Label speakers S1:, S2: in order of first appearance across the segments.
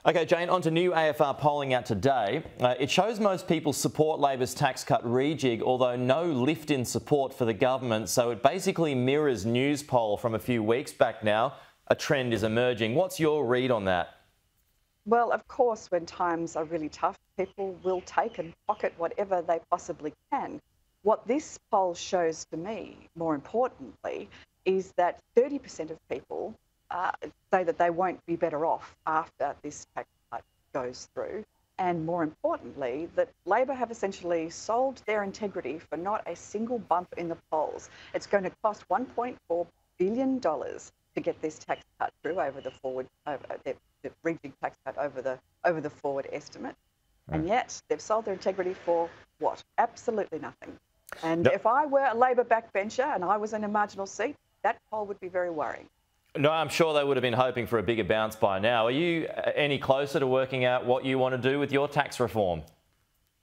S1: Okay, Jane, on to new AFR polling out today. It shows most people support Labor's tax cut rejig, although no lift in support for the government. So it basically mirrors News poll from a few weeks back now. A trend is emerging. What's your read on that?
S2: Well, of course, when times are really tough, people will take and pocket whatever they possibly can. What this poll shows to me, more importantly, is that 30% of people say that they won't be better off after this tax cut goes through. And more importantly, that Labor have essentially sold their integrity for not a single bump in the polls. It's going to cost $1.4 billion to get this tax cut through over the forward, the rejig tax cut over the forward estimate.
S1: Right.
S2: And yet they've sold their integrity for what? Absolutely nothing. And if I were a Labor backbencher and I was in a marginal seat, that poll would be very worrying.
S1: No, I'm sure they would have been hoping for a bigger bounce by now. Are you any closer to working out what you want to do with your tax reform?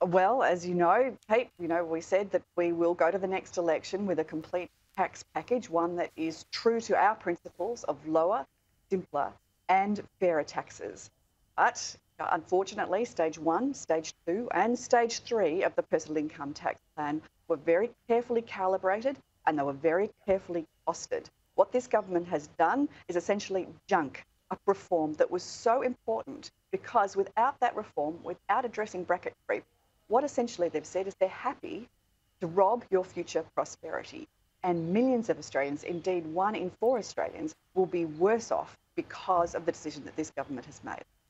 S2: Well, as you know, Pete, we said that we will go to the next election with a complete tax package, one that is true to our principles of lower, simpler and fairer taxes. But unfortunately, stage 1, stage 2 and stage 3 of the personal income tax plan were very carefully calibrated and they were very carefully costed. What this government has done is essentially junk a reform that was so important, because without that reform, without addressing bracket creep, what essentially they've said is they're happy to rob your future prosperity. And millions of Australians, indeed 1 in 4 Australians, will be worse off because of the decision that this government has made.